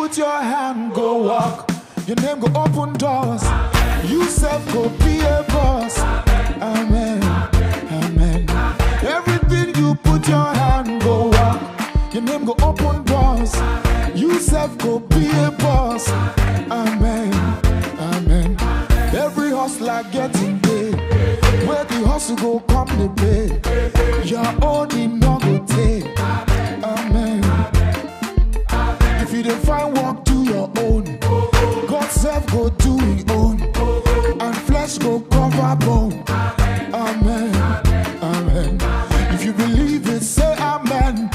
put your hand, go walk. Your name go open doors. You self go be a boss. Amen, amen. Everything you put your hand, go walk. Your name go open doors. You self go be a boss. Amen, amen. Every hustler getting paid. Where the hustle go come the pay. Your own in no go take. Amen. If you don't find work, do your own. God self go do his own. And flesh go cover bone. Amen, amen. If you believe it, say amen.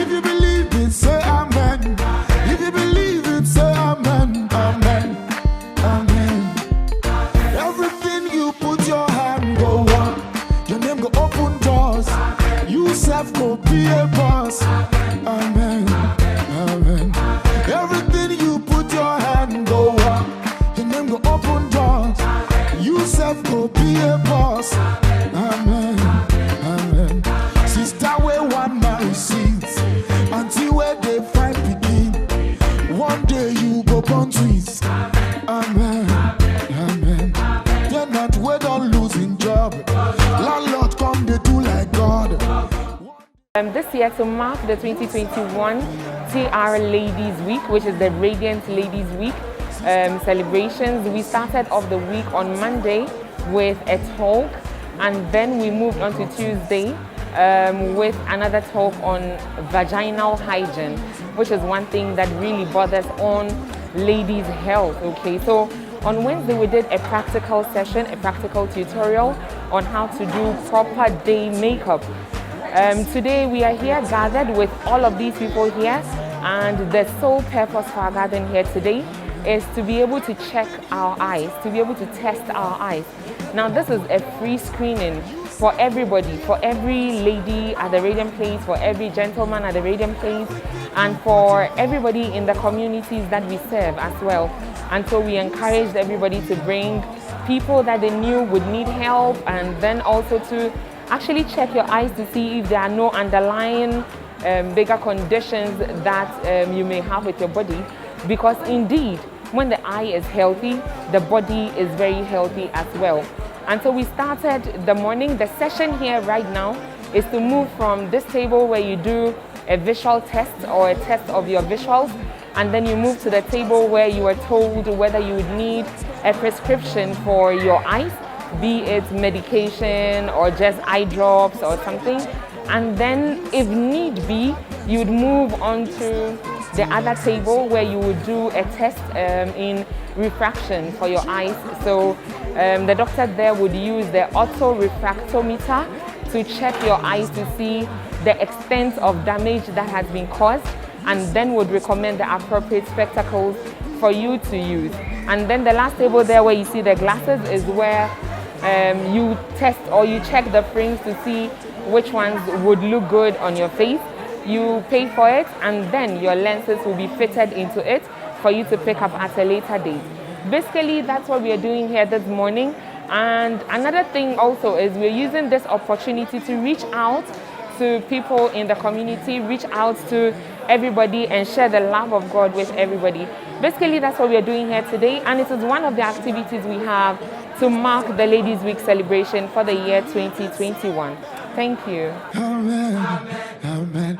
If you believe it, say amen. If you believe it, say amen. Amen, amen. Everything you put your hand, go walk. Your name go open doors. You self go be a boss. Amen, amen. Everything you put your hand, go walk. Your name go open doors. You self go be a boss. Amen, amen. Sister where one man receives until where they find begin. One day you go born twins. Amen, amen. They're not we don't losing job. Landlord come they do like God. This year, to mark the 2021 TR Ladies Week, which is the Radiant Ladies Week celebrations, we started off the week on Monday with a talk, and then we moved on to Tuesday with another talk on vaginal hygiene, which is one thing that really bothers on ladies' health. Okay, so on Wednesday we did a practical session, a practical tutorial on how to do proper day makeup. Today we are here gathered with all of these people here, and the sole purpose for our gathering here today is to be able to check our eyes, to be able to test our eyes. Now this is a free screening for everybody, for every lady at the Radiant Place, for every gentleman at the Radiant Place, and for everybody in the communities that we serve as well. And so we encouraged everybody to bring people that they knew would need help, and then also to actually check your eyes to see if there are no underlying bigger conditions that you may have with your body. Because indeed, when the eye is healthy, the body is very healthy as well. And so we started the morning. The session here right now is to move from this table where you do a visual test or a test of your visuals, and then you move to the table where you are told whether you would need a prescription for your eyes, be it medication or just eye drops or something. And then if need be, you would move on to the other table where you would do a test in refraction for your eyes. So the doctor there would use the autorefractometer to check your eyes to see the extent of damage that has been caused, and then would recommend the appropriate spectacles for you to use. And then the last table there where you see the glasses is where you test or you check the frames to see which ones would look good on your face. You pay for it, and then your lenses will be fitted into it for you to pick up at a later date. Basically, that's what we are doing here this morning. And another thing also is we're using this opportunity to reach out to people in the community, reach out to everybody and share the love of God with everybody. Basically, that's what we are doing here today, and it is one of the activities we have to mark the Ladies' Week celebration for the year 2021. Thank you. Amen. Amen. Amen.